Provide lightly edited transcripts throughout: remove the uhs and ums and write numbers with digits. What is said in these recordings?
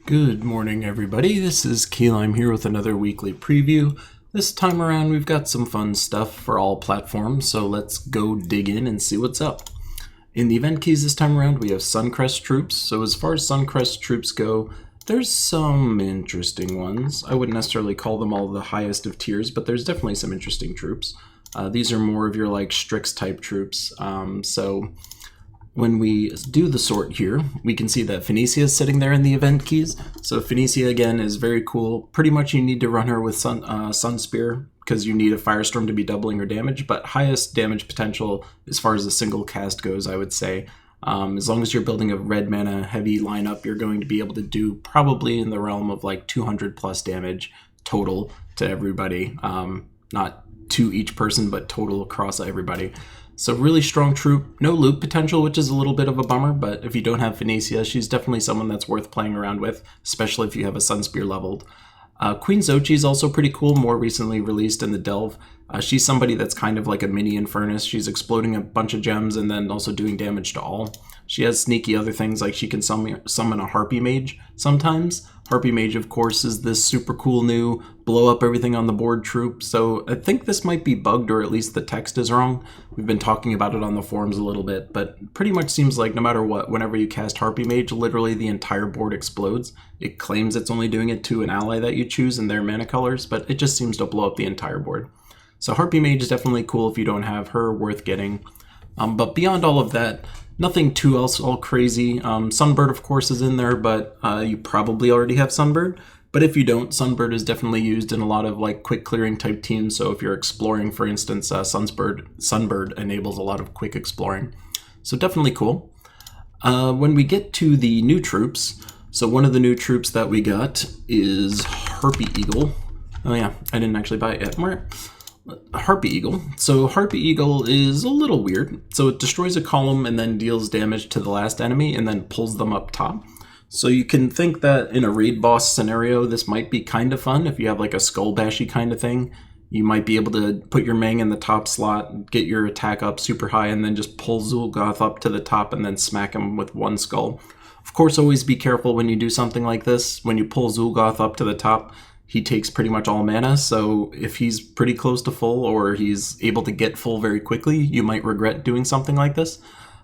Good morning, everybody. This is Keylime here with another weekly preview. This time around, we've got some fun stuff for all platforms, so let's go dig in and see what's up. In the event keys this time around, we have Suncrest troops. So as far as Suncrest troops go, there's some interesting ones. I wouldn't necessarily call them all the highest of tiers, but there's definitely some interesting troops. These are more of your like Strix type troops. So when we do the sort here, we can see that Phoenicia is sitting there in the event keys. So Phoenicia, again, is very cool. Pretty much you need to run her with Sun Spear because you need a Firestorm to be doubling her damage, but highest damage potential as far as a single cast goes, I would say. As long as you're building a red mana heavy lineup, you're going to be able to do probably in the realm of like 200 plus damage total to everybody. Not to each person, but total across everybody. So really strong troop, no loop potential, which is a little bit of a bummer, but if you don't have Phoenicia, she's definitely someone that's worth playing around with, especially if you have a Sunspear leveled. Queen Xochi is also pretty cool, more recently released in the Delve. She's somebody that's kind of like a mini Infernus. She's exploding a bunch of gems and then also doing damage to all. She has sneaky other things, like she can summon a Harpy Mage sometimes. Harpy Mage, of course, is this super cool new blow up everything on the board troop, so I think this might be bugged, or at least the text is wrong. We've been talking about it on the forums a little bit, but pretty much seems like no matter what, whenever you cast Harpy Mage, literally the entire board explodes. It claims it's only doing it to an ally that you choose in their mana colors, but it just seems to blow up the entire board. So Harpy Mage is definitely cool if you don't have her, worth getting. But beyond all of that, nothing too else all crazy. Sunbird, of course, is in there, but you probably already have Sunbird. But if you don't, Sunbird is definitely used in a lot of like quick clearing type teams. So if you're exploring, for instance, Sunbird enables a lot of quick exploring. So definitely cool. When we get to the new troops, so one of the new troops that we got is Harpy Eagle. Oh yeah, I didn't actually buy it yet. Harpy Eagle. So Harpy Eagle is a little weird. So it destroys a column and then deals damage to the last enemy and then pulls them up top. So you can think that in a raid boss scenario, this might be kind of fun. If you have like a Skull Bashy kind of thing, you might be able to put your Meng in the top slot, get your attack up super high, and then just pull Zul'Goth up to the top and then smack him with one skull. Of course, always be careful when you do something like this. When you pull Zul'Goth up to the top, he takes pretty much all mana, so if he's pretty close to full or he's able to get full very quickly, you might regret doing something like this.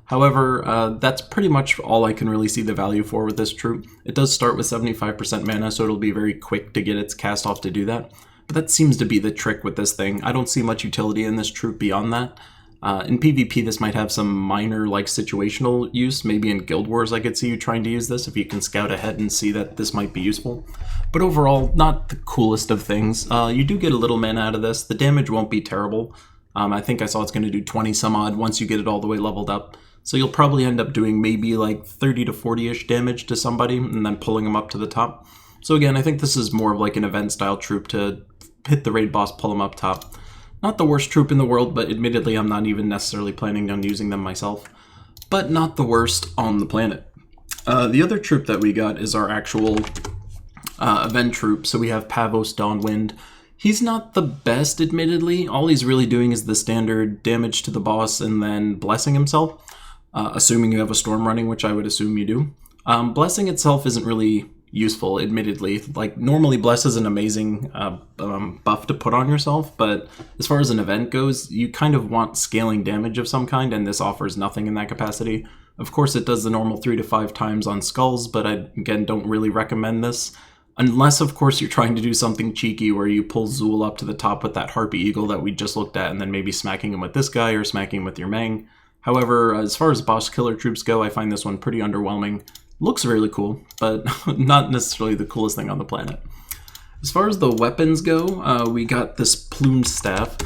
However, that's pretty much all I can really see the value for with this troop. It does start with 75% mana, so it'll be very quick to get its cast off to do that. But that seems to be the trick with this thing. I don't see much utility in this troop beyond that. In PvP, this might have some minor like situational use. Maybe in Guild Wars I could see you trying to use this if you can scout ahead and see that this might be useful. But overall, not the coolest of things. You do get a little mana out of this. The damage won't be terrible. I think I saw it's going to do 20 some odd once you get it all the way leveled up. So you'll probably end up doing maybe like 30 to 40-ish damage to somebody and then pulling them up to the top. So again, I think this is more of like an event style troop to hit the raid boss, pull them up top. Not the worst troop in the world, but admittedly I'm not even necessarily planning on using them myself. But not the worst on the planet. The other troop that we got is our actual event troop. So we have Pavos Dawnwind. He's not the best, admittedly. All he's really doing is the standard damage to the boss and then blessing himself. Assuming you have a storm running, which I would assume you do. Blessing itself isn't really useful, admittedly. Like, normally Bless is an amazing buff to put on yourself, but as far as an event goes, you kind of want scaling damage of some kind, and this offers nothing in that capacity. Of course, it does the normal 3 to 5 times on skulls, but I, again, don't really recommend this. Unless, of course, you're trying to do something cheeky where you pull Zul up to the top with that Harpy Eagle that we just looked at, and then maybe smacking him with this guy or smacking him with your Meng. However, as far as boss killer troops go, I find this one pretty underwhelming. Looks really cool, but not necessarily the coolest thing on the planet. As far as the weapons go, we got this Plume Staff.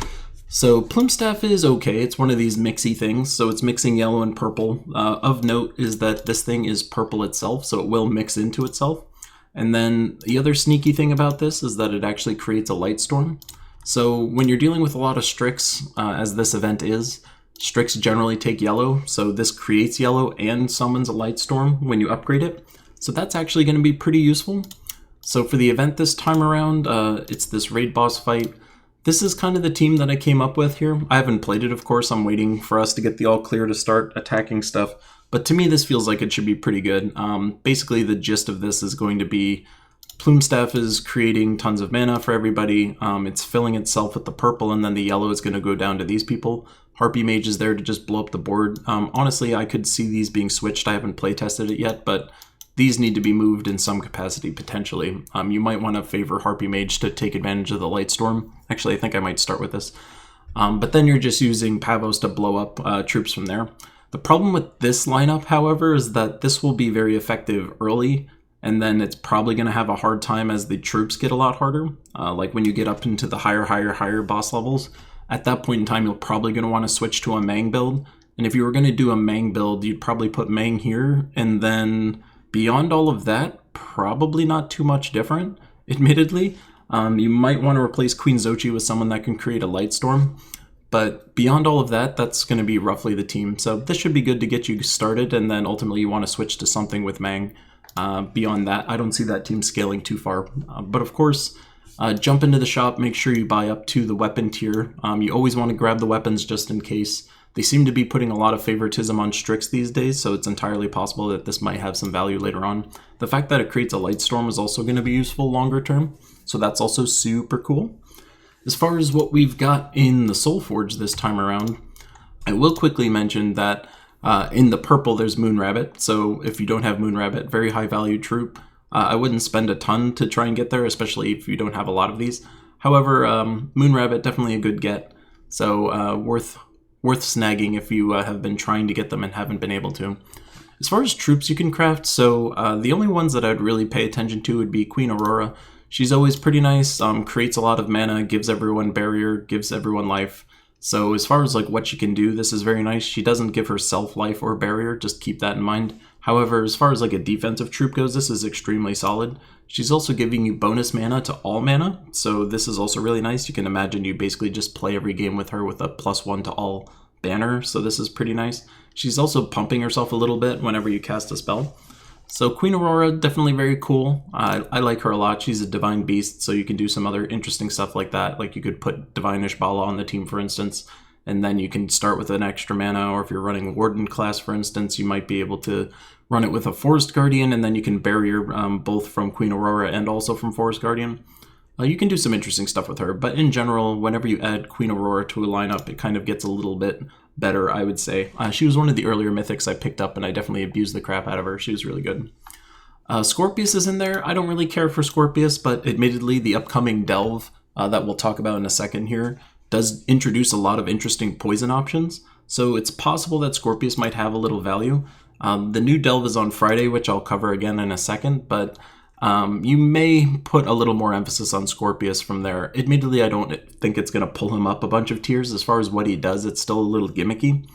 So Plume Staff is okay. It's one of these mixy things, so it's mixing yellow and purple. Of note is that this thing is purple itself, so it will mix into itself. And then the other sneaky thing about this is that it actually creates a light storm. So when you're dealing with a lot of Strix, as this event is, Strix generally take yellow, so this creates yellow and summons a light storm when you upgrade it. So that's actually going to be pretty useful. So for the event this time around, it's this raid boss fight. This is kind of the team that I came up with here. I haven't played it, of course. I'm waiting for us to get the all clear to start attacking stuff. But to me, this feels like it should be pretty good. Basically, the gist of this is going to be Plume-Staff is creating tons of mana for everybody. It's filling itself with the purple, and then the yellow is going to go down to these people. Harpy Mage is there to just blow up the board. Honestly, I could see these being switched. I haven't playtested it yet, but these need to be moved in some capacity, potentially. You might want to favor Harpy Mage to take advantage of the Lightstorm. Actually, I think I might start with this. But then you're just using Pavos to blow up troops from there. The problem with this lineup, however, is that this will be very effective early, and then it's probably going to have a hard time as the troops get a lot harder. Like when you get up into the higher boss levels, at that point in time, you're probably going to want to switch to a Mang build. And if you were going to do a Mang build, you'd probably put Mang here, and then beyond all of that, probably not too much different, admittedly. You might want to replace Queen Xochitl with someone that can create a Lightstorm. But beyond all of that, that's going to be roughly the team. So this should be good to get you started, and then ultimately you want to switch to something with Mang. Beyond that, I don't see that team scaling too far. But of course, jump into the shop, make sure you buy up to the weapon tier. You always want to grab the weapons just in case. They seem to be putting a lot of favoritism on Strix these days, so it's entirely possible that this might have some value later on. The fact that it creates a Lightstorm is also going to be useful longer term, so that's also super cool. As far as what we've got in the Soulforge this time around, I will quickly mention that in the purple there's Moonrabbit, so if you don't have Moonrabbit, very high value troop. I wouldn't spend a ton to try and get there, especially if you don't have a lot of these. However, Moonrabbit, definitely a good get, so worth snagging if you have been trying to get them and haven't been able to. As far as troops you can craft, so the only ones that I'd really pay attention to would be Queen Aurora. She's always pretty nice, creates a lot of mana, gives everyone barrier, gives everyone life. So as far as like what she can do, this is very nice. She doesn't give herself life or barrier, just keep that in mind. However, as far as like a defensive troop goes, this is extremely solid. She's also giving you bonus mana to all mana, so this is also really nice. You can imagine you basically just play every game with her with a +1 to all banner, so this is pretty nice. She's also pumping herself a little bit whenever you cast a spell. So Queen Aurora, definitely very cool. I like her a lot. She's a Divine Beast, so you can do some other interesting stuff like that. Like you could put Divine Ishbala on the team, for instance, and then you can start with an extra mana, or if you're running Warden class, for instance, you might be able to run it with a Forest Guardian, and then you can barrier both from Queen Aurora and also from Forest Guardian. You can do some interesting stuff with her, but in general, whenever you add Queen Aurora to a lineup, it kind of gets a little bit better, I would say. She was one of the earlier mythics I picked up, and I definitely abused the crap out of her. She was really good. Scorpius is in there. I don't really care for Scorpius, but admittedly, the upcoming Delve that we'll talk about in a second here does introduce a lot of interesting poison options, so it's possible that Scorpius might have a little value. The new Delve is on Friday, which I'll cover again in a second, but you may put a little more emphasis on Scorpius from there. Admittedly, I don't think it's going to pull him up a bunch of tiers. As far as what he does, it's still a little gimmicky,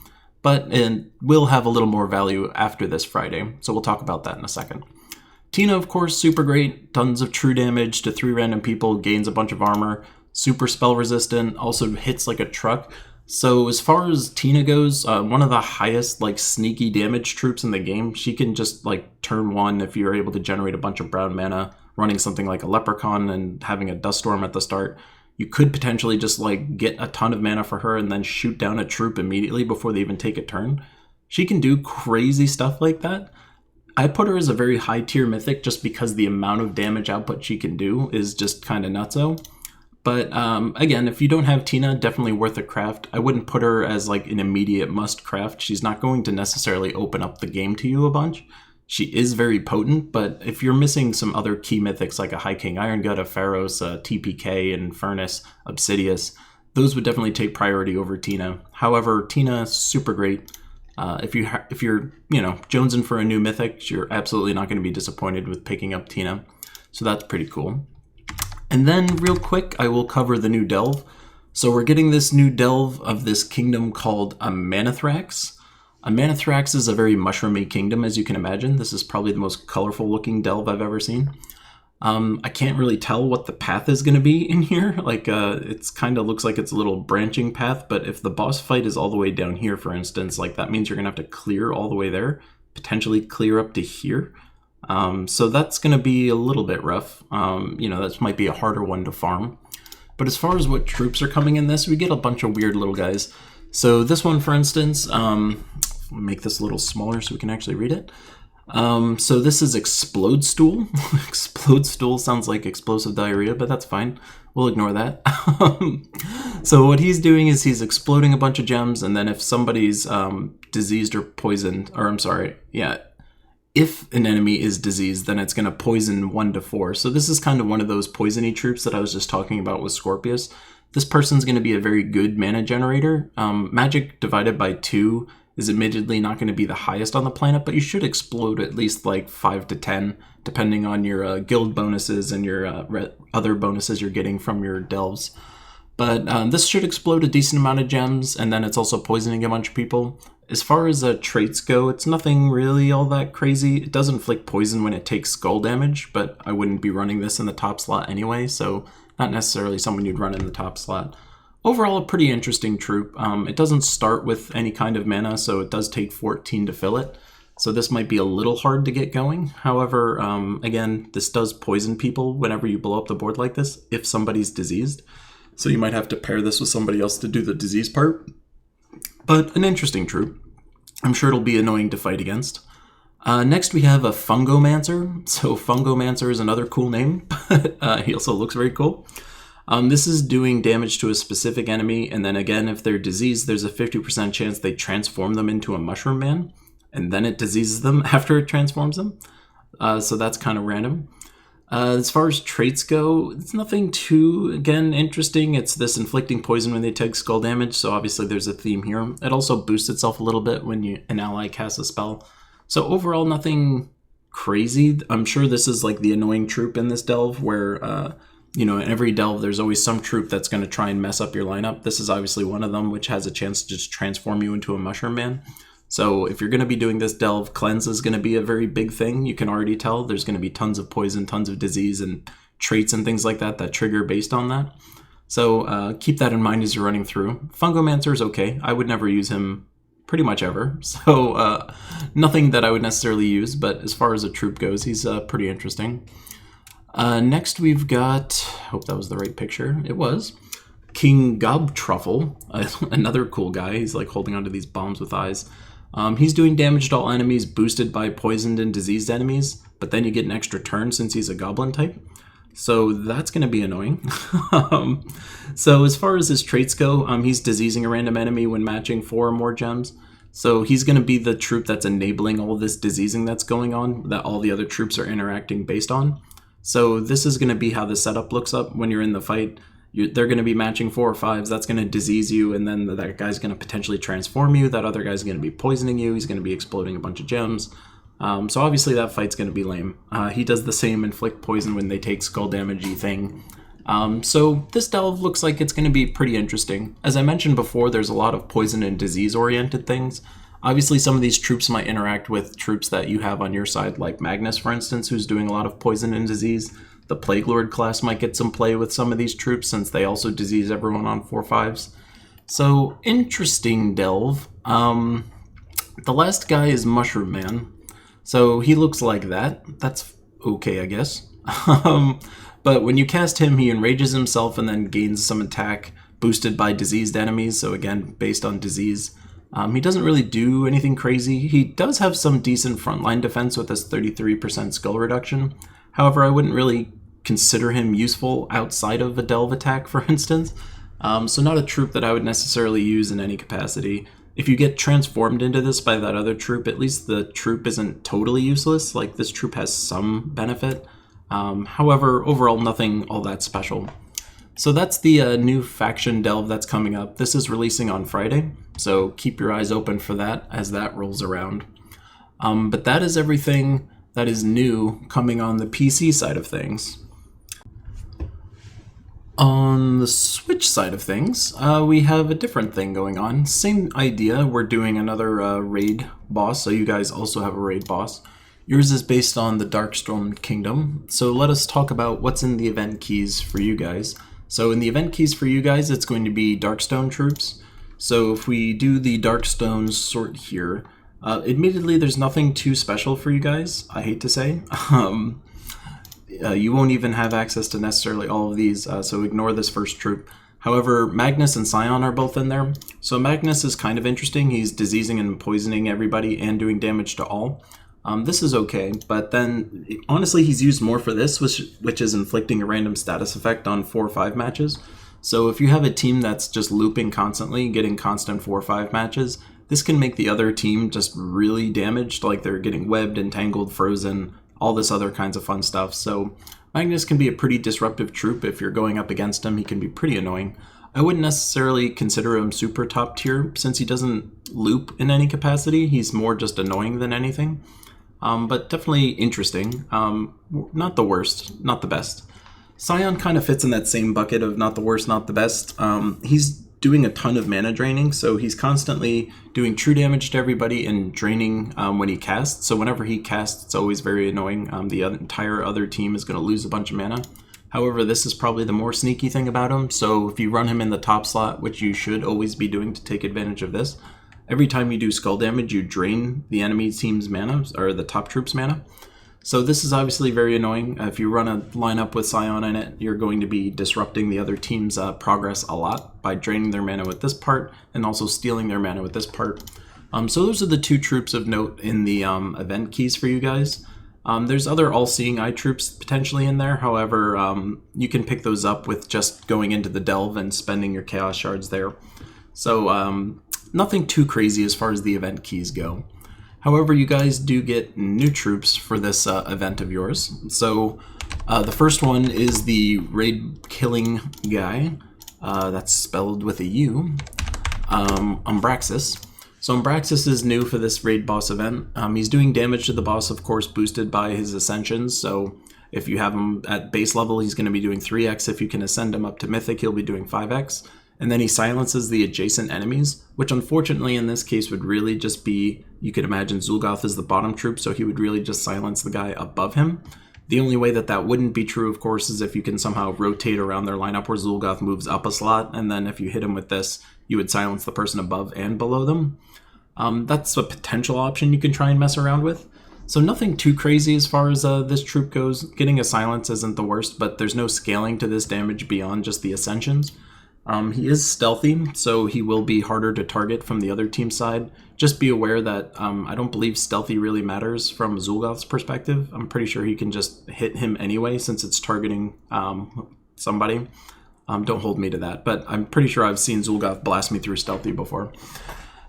but it will have a little more value after this Friday, so we'll talk about that in a second. Tina, of course, super great. Tons of true damage to 3 random people, gains a bunch of armor, super spell resistant, also hits like a truck. So as far as Tina goes, one of the highest like sneaky damage troops in the game. She can just like turn 1 if you're able to generate a bunch of brown mana, running something like a Leprechaun and having a Duststorm at the start. You could potentially just like get a ton of mana for her and then shoot down a troop immediately before they even take a turn. She can do crazy stuff like that. I put her as a very high tier mythic just because the amount of damage output she can do is just kind of nutso. But again, if you don't have Tina, definitely worth a craft. I wouldn't put her as like an immediate must craft. She's not going to necessarily open up the game to you a bunch. She is very potent, but if you're missing some other key mythics like a High King Iron Gut, a Pharos, a TPK, and Furnace, Obsidious, those would definitely take priority over Tina. However, Tina is super great. If you're jonesing for a new mythic, you're absolutely not going to be disappointed with picking up Tina. So that's pretty cool. And then real quick, I will cover the new Delve. So we're getting this new Delve of this kingdom called Amanithrax. Amanithrax is a very mushroomy kingdom, as you can imagine. This is probably the most colorful looking Delve I've ever seen. I can't really tell what the path is going to be in here. Like, it's kind of looks like it's a little branching path, but if the boss fight is all the way down here, for instance, like that means you're going to have to clear all the way there, potentially clear up to here. So that's going to be a little bit rough. That might be a harder one to farm. But as far as what troops are coming in this, we get a bunch of weird little guys. So this one, for instance, make this a little smaller so we can actually read it. So this is Explode Stool. Explode Stool sounds like explosive diarrhea, but that's fine. We'll ignore that. So what he's doing is he's exploding a bunch of gems, and then if somebody's diseased or poisoned, or I'm sorry, yeah, if an enemy is diseased, then it's going to poison 1 to 4. So this is kind of one of those poisony troops that I was just talking about with Scorpius. This person's going to be a very good mana generator. Magic divided by 2 is admittedly not going to be the highest on the planet, but you should explode at least like 5 to 10, depending on your guild bonuses and your other bonuses you're getting from your delves. But this should explode a decent amount of gems, and then it's also poisoning a bunch of people. As far as traits go, it's nothing really all that crazy. It does inflict poison when it takes skull damage, but I wouldn't be running this in the top slot anyway, so not necessarily someone you'd run in the top slot. Overall, a pretty interesting troop. It doesn't start with any kind of mana, so it does take 14 to fill it. So this might be a little hard to get going. However, again, this does poison people whenever you blow up the board like this, if somebody's diseased. So you might have to pair this with somebody else to do the disease part. But an interesting troop. I'm sure it'll be annoying to fight against. Next we have a Fungomancer. So Fungomancer is another cool name, but he also looks very cool. This is doing damage to a specific enemy, and then again, if they're diseased, there's a 50% chance they transform them into a Mushroom Man, and then it diseases them after it transforms them. So that's kind of random. As far as traits go, it's nothing too, again, interesting. It's this inflicting poison when they take skull damage, so obviously there's a theme here. It also boosts itself a little bit when an ally casts a spell. So overall, nothing crazy. I'm sure this is like the annoying troop in this delve where, you know, in every delve, there's always some troop that's going to try and mess up your lineup. This is obviously one of them, which has a chance to just transform you into a Mushroom Man. So if you're going to be doing this delve, cleanse is going to be a very big thing. You can already tell there's going to be tons of poison, tons of disease, and traits and things like that that trigger based on that. So keep that in mind as you're running through. Fungomancer is okay. I would never use him pretty much ever. So nothing that I would necessarily use, but as far as a troop goes, he's pretty interesting. Next we've got, hope that was the right picture. It was. King Gobtruffle, another cool guy. He's like holding onto these bombs with eyes. He's doing damage to all enemies boosted by poisoned and diseased enemies, but then you get an extra turn since he's a goblin type. So that's going to be annoying. So as far as his traits go, he's diseasing a random enemy when matching 4 or more gems. So he's going to be the troop that's enabling all this diseasing that's going on, that all the other troops are interacting based on. So this is going to be how the setup looks up when you're in the fight. They're going to be matching 4 or 5s. That's going to disease you, and then that guy's going to potentially transform you. That other guy's going to be poisoning you. He's going to be exploding a bunch of gems. So obviously that fight's going to be lame. He does the same inflict poison when they take skull damage-y thing. So this delve looks like it's going to be pretty interesting. As I mentioned before, there's a lot of poison and disease-oriented things. Obviously, some of these troops might interact with troops that you have on your side, like Magnus, for instance, who's doing a lot of poison and disease. The Plague Lord class might get some play with some of these troops since they also disease everyone on 4/5s. So, interesting delve. The last guy is Mushroom Man. So he looks like that. That's okay, I guess. But when you cast him, he enrages himself and then gains some attack boosted by diseased enemies. So again, based on disease. He doesn't really do anything crazy. He does have some decent frontline defense with this 33% skull reduction. However, I wouldn't really consider him useful outside of a delve attack, for instance. So not a troop that I would necessarily use in any capacity. If you get transformed into this by that other troop, at least the troop isn't totally useless. Like, this troop has some benefit. However, overall, nothing all that special. So that's the new faction delve that's coming up. This is releasing on Friday, so keep your eyes open for that as that rolls around. But that is everything that is new coming on the PC side of things. On the Switch side of things, we have a different thing going on. Same idea, we're doing another raid boss, so you guys also have a raid boss. Yours is based on the Darkstorm Kingdom, so let us talk about what's in the event keys for you guys. So in the event keys for you guys, it's going to be Darkstone troops. So if we do the Darkstone sort here, admittedly there's nothing too special for you guys, I hate to say. You won't even have access to necessarily all of these, so ignore this first troop. However, Magnus and Scion are both in there. So Magnus is kind of interesting. He's diseasing and poisoning everybody and doing damage to all. This is okay, but then honestly he's used more for this, which is inflicting a random status effect on 4 or 5 matches. So if you have a team that's just looping constantly, getting constant 4 or 5 matches, this can make the other team just really damaged, like they're getting webbed, entangled, frozen, all this other kinds of fun stuff. So Magnus can be a pretty disruptive troop. If you're going up against him, he can be pretty annoying. I wouldn't necessarily consider him super top tier since he doesn't loop in any capacity. He's more just annoying than anything. But definitely interesting. Not the worst, not the best. Scion kind of fits in that same bucket of not the worst, not the best. He's doing a ton of mana draining, so he's constantly doing true damage to everybody and draining when he casts. So whenever he casts, it's always very annoying. The entire other team is going to lose a bunch of mana. However, this is probably the more sneaky thing about him, so if you run him in the top slot, which you should always be doing to take advantage of this, every time you do skull damage, you drain the enemy team's mana, or the top troop's mana. So this is obviously very annoying. If you run a lineup with Scion in it, you're going to be disrupting the other team's progress a lot by draining their mana with this part and also stealing their mana with this part. So those are the 2 troops of note in the event keys for you guys. There's other all-seeing eye troops potentially in there. However, you can pick those up with just going into the delve and spending your chaos shards there. So nothing too crazy as far as the event keys go. However, you guys do get new troops for this event of yours. So the first one is the raid killing guy. That's spelled with a U. Umbraxis. So Umbraxis is new for this raid boss event. He's doing damage to the boss, of course, boosted by his ascensions. So if you have him at base level, he's going to be doing 3x. If you can ascend him up to mythic, he'll be doing 5x. And then he silences the adjacent enemies, which unfortunately in this case would really just be, you could imagine Zul'Goth is the bottom troop, so he would really just silence the guy above him. The only way that that wouldn't be true, of course, is if you can somehow rotate around their lineup where Zul'Goth moves up a slot, and then if you hit him with this, you would silence the person above and below them. That's a potential option you can try and mess around with. So nothing too crazy as far as this troop goes. Getting a silence isn't the worst, but there's no scaling to this damage beyond just the ascensions. He is stealthy, so he will be harder to target from the other team side. Just be aware that I don't believe stealthy really matters from Zul'Goth's perspective. I'm pretty sure he can just hit him anyway since it's targeting somebody. Don't hold me to that, but I'm pretty sure I've seen Zul'Goth blast me through stealthy before.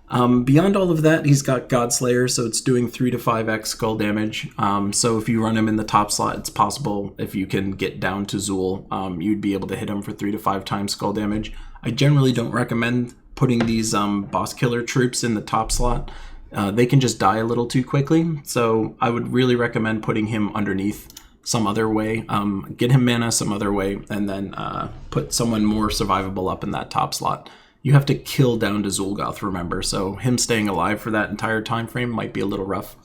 Beyond all of that, he's got Godslayer, so it's doing 3 to 5x skull damage. So if you run him in the top slot, it's possible if you can get down to Zul, you'd be able to hit him for 3 to 5 times skull damage. I generally don't recommend putting these boss killer troops in the top slot. They can just die a little too quickly, so I would really recommend putting him underneath some other way. Get him mana some other way, and then put someone more survivable up in that top slot. You have to kill down to Zul'Goth, remember, so him staying alive for that entire time frame might be a little rough.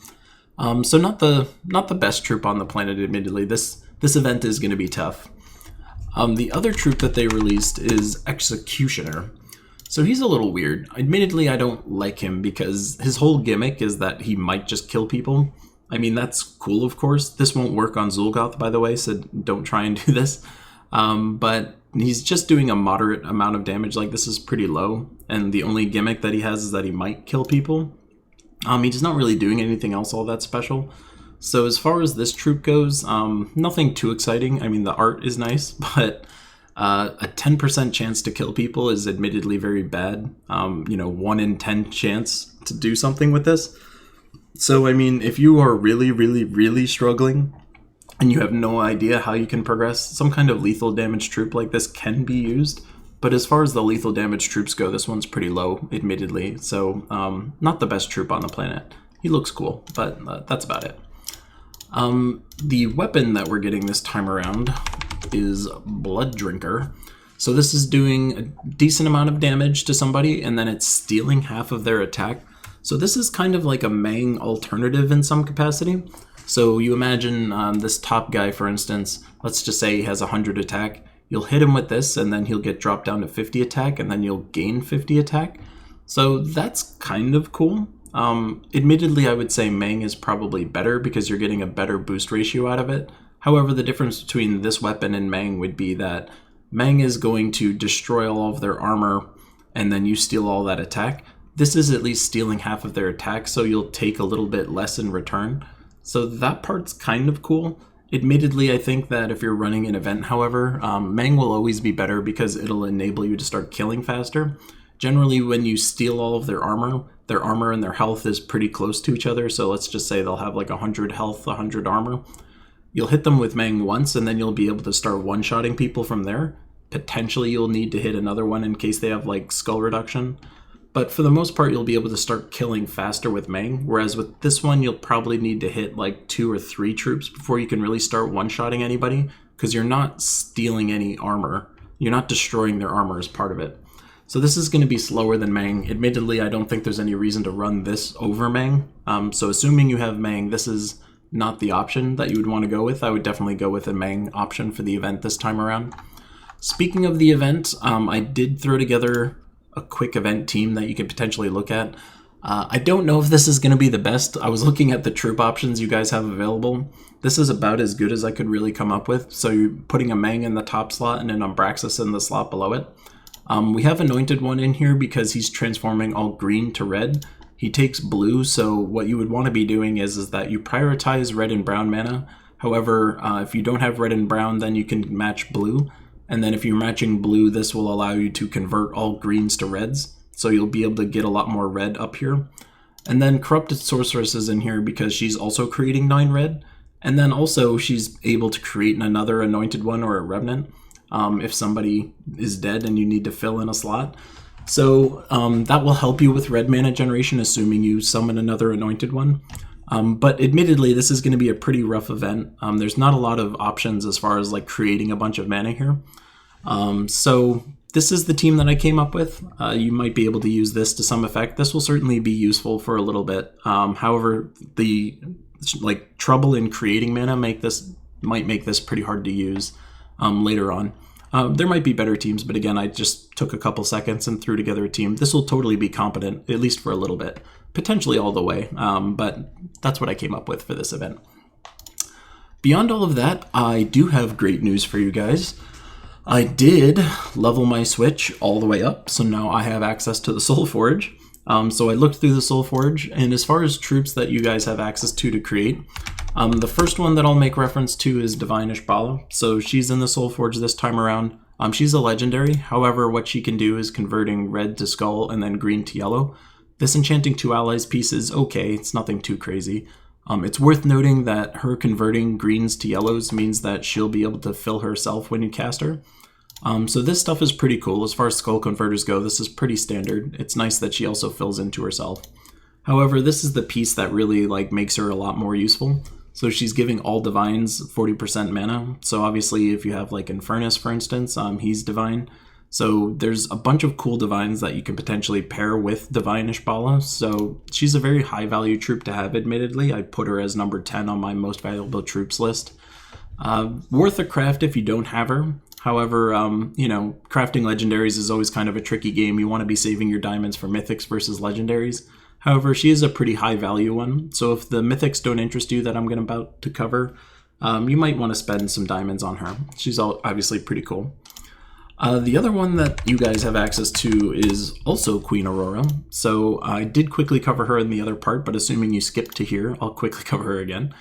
So not the best troop on the planet, admittedly. This event is going to be tough. The other troop that they released is Executioner. So he's a little weird. Admittedly, I don't like him because his whole gimmick is that he might just kill people. I mean, that's cool, of course. This won't work on Zul'Goth, by the way, so don't try and do this. But he's just doing a moderate amount of damage. Like, this is pretty low, and the only gimmick that he has is that he might kill people. He's not really doing anything else all that special. So as far as this troop goes, nothing too exciting. I mean, the art is nice, but a 10% chance to kill people is admittedly very bad. 1 in 10 chance to do something with this. So, I mean, if you are really, really, really struggling and you have no idea how you can progress, some kind of lethal damage troop like this can be used. But as far as the lethal damage troops go, this one's pretty low, admittedly. So, not the best troop on the planet. He looks cool, but that's about it. The weapon that we're getting this time around is Blood Drinker. So this is doing a decent amount of damage to somebody, and then it's stealing half of their attack. So this is kind of like a Mang alternative in some capacity. So you imagine this top guy, for instance, let's just say he has 100 attack. You'll hit him with this, and then he'll get dropped down to 50 attack, and then you'll gain 50 attack. So that's kind of cool. Admittedly, I would say Mang is probably better because you're getting a better boost ratio out of it. However, the difference between this weapon and Mang would be that Mang is going to destroy all of their armor, and then you steal all that attack. This is at least stealing half of their attack, so you'll take a little bit less in return. So that part's kind of cool. Admittedly, I think that if you're running an event, however, Mang will always be better because it'll enable you to start killing faster. Generally, when you steal all of their armor and their health is pretty close to each other, so let's just say they'll have like 100 health, 100 armor. You'll hit them with Mang once, and then you'll be able to start one-shotting people from there. Potentially, you'll need to hit another one in case they have like skull reduction. But for the most part, you'll be able to start killing faster with Mang, whereas with this one, you'll probably need to hit like 2 or 3 troops before you can really start one-shotting anybody, because you're not stealing any armor. You're not destroying their armor as part of it. So this is going to be slower than Mang. Admittedly, I don't think there's any reason to run this over Mang. So assuming you have Mang, this is not the option that you would want to go with. I would definitely go with a Mang option for the event this time around. Speaking of the event, I did throw together a quick event team that you could potentially look at. I don't know if this is going to be the best. I was looking at the troop options you guys have available. This is about as good as I could really come up with. So you're putting a Mang in the top slot and an Umbraxus in the slot below it. We have Anointed One in here because he's transforming all green to red. He takes blue, so what you would want to be doing is that you prioritize red and brown mana. However, if you don't have red and brown, then you can match blue. And then if you're matching blue, this will allow you to convert all greens to reds. So you'll be able to get a lot more red up here. And then Corrupted Sorceress is in here because she's also creating 9 red. And then also she's able to create another Anointed One or a Revenant if somebody is dead and you need to fill in a slot. So that will help you with red mana generation, assuming you summon another Anointed One. But admittedly, this is going to be a pretty rough event. There's not a lot of options as far as like creating a bunch of mana here. So this is the team that I came up with. You might be able to use this to some effect. This will certainly be useful for a little bit. However, the trouble in creating mana might make this pretty hard to use later on. There might be better teams, but again, I just took a couple seconds and threw together a team. This will totally be competent, at least for a little bit. Potentially all the way, but that's what I came up with for this event. Beyond all of that, I do have great news for you guys. I did level my Switch all the way up, so now I have access to the Soul Forge. So I looked through the Soul Forge, and as far as troops that you guys have access to create, the first one that I'll make reference to is Divine Ishbala. So she's in the Soul Forge this time around. She's a legendary, however what she can do is converting red to skull and then green to yellow. This enchanting 2 allies piece is okay, it's nothing too crazy. It's worth noting that her converting greens to yellows means that she'll be able to fill herself when you cast her. So this stuff is pretty cool. As far as skull converters go, this is pretty standard. It's nice that she also fills into herself. However, this is the piece that really makes her a lot more useful. So she's giving all divines 40% mana. So obviously if you have Infernus, for instance, he's divine. So there's a bunch of cool divines that you can potentially pair with Divine Ishbala. So she's a very high value troop to have, admittedly. I put her as number 10 on my most valuable troops list. Worth a craft if you don't have her. However, crafting legendaries is always kind of a tricky game. You want to be saving your diamonds for mythics versus legendaries. However, she is a pretty high value one. So if the mythics don't interest you that I'm about to cover, you might want to spend some diamonds on her. She's obviously pretty cool. The other one that you guys have access to is also Queen Aurora. So I did quickly cover her in the other part, but assuming you skipped to here, I'll quickly cover her again.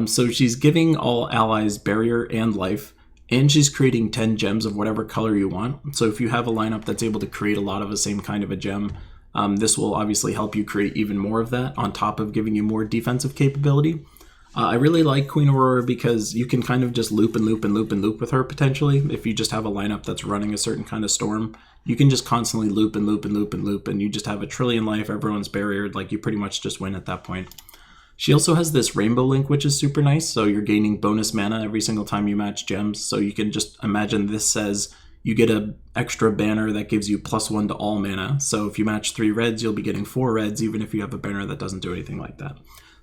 So she's giving all allies barrier and life, and she's creating 10 gems of whatever color you want. So if you have a lineup that's able to create a lot of the same kind of a gem, this will obviously help you create even more of that on top of giving you more defensive capability. I really like Queen Aurora because you can kind of just loop and loop and loop and loop with her potentially. If you just have a lineup that's running a certain kind of storm, you can just constantly loop and loop and loop and loop, and you just have a trillion life, everyone's barriered, you pretty much just win at that point. She also has this Rainbow Link, which is super nice, so you're gaining bonus mana every single time you match gems. So you can just imagine this says you get an extra banner that gives you +1 to all mana. So if you match 3 reds, you'll be getting 4 reds, even if you have a banner that doesn't do anything like that.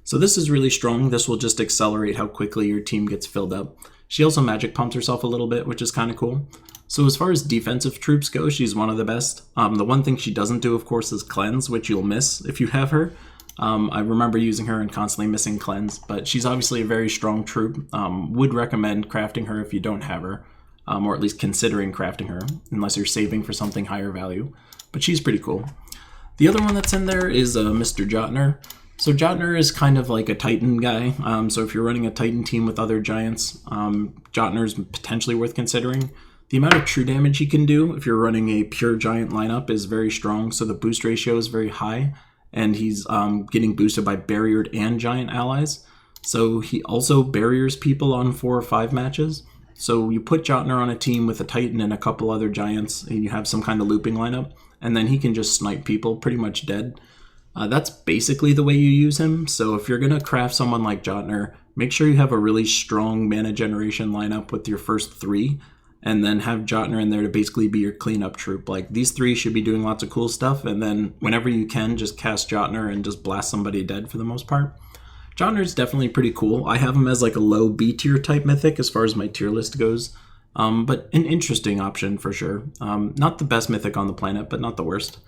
So this is really strong. This will just accelerate how quickly your team gets filled up. She also magic pumps herself a little bit, which is kind of cool. So as far as defensive troops go, she's one of the best. The one thing she doesn't do, of course, is cleanse, which you'll miss if you have her. I remember using her and constantly missing cleanse, but she's obviously a very strong troop. Would recommend crafting her if you don't have her. or at least considering crafting her, unless you're saving for something higher value. But she's pretty cool. The other one that's in there is Mr. Jotner. So Jotner is kind of like a Titan guy. So if you're running a Titan team with other giants, Jotner is potentially worth considering. The amount of true damage he can do if you're running a pure giant lineup is very strong, so the boost ratio is very high, and he's getting boosted by barriered and giant allies. So he also barriers people on 4 or 5 matches. So you put Jotner on a team with a Titan and a couple other giants, and you have some kind of looping lineup, and then he can just snipe people pretty much dead. That's basically the way you use him. So if you're going to craft someone like Jotner, make sure you have a really strong mana generation lineup with your first 3, and then have Jotner in there to basically be your cleanup troop. Like, these 3 should be doing lots of cool stuff, and then whenever you can, just cast Jotner and just blast somebody dead for the most part. Jotner is definitely pretty cool. I have him as like a low B tier type mythic as far as my tier list goes, but an interesting option for sure. Not the best mythic on the planet, but not the worst.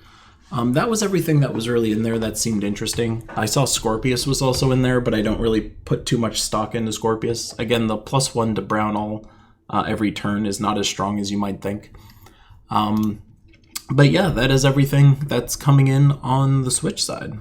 That was everything that was really in there that seemed interesting. I saw Scorpius was also in there, but I don't really put too much stock into Scorpius. Again, the +1 to Brown All every turn is not as strong as you might think. But yeah, that is everything that's coming in on the Switch side.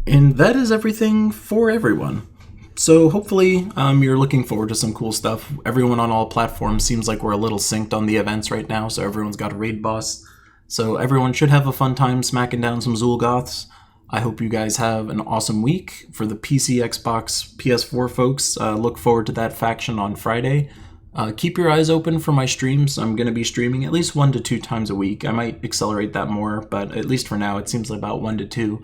And that is everything for everyone. So hopefully you're looking forward to some cool stuff. Everyone on all platforms seems like we're a little synced on the events right now, so everyone's got a raid boss. So everyone should have a fun time smacking down some Zul'Goths. I hope you guys have an awesome week. For the PC, Xbox, PS4 folks, look forward to that faction on Friday. Keep your eyes open for my streams. I'm going to be streaming at least 1 to 2 times a week. I might accelerate that more, but at least for now, it seems like about 1 to 2.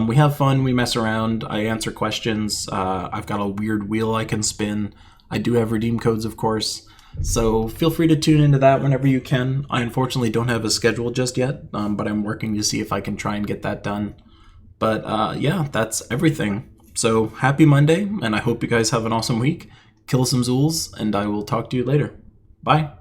We have fun, we mess around, I answer questions, I've got a weird wheel I can spin. I do have redeem codes, of course. So feel free to tune into that whenever you can. I unfortunately don't have a schedule just yet, but I'm working to see if I can try and get that done. But yeah, that's everything. So happy Monday, and I hope you guys have an awesome week. Kill some Zuls, and I will talk to you later. Bye.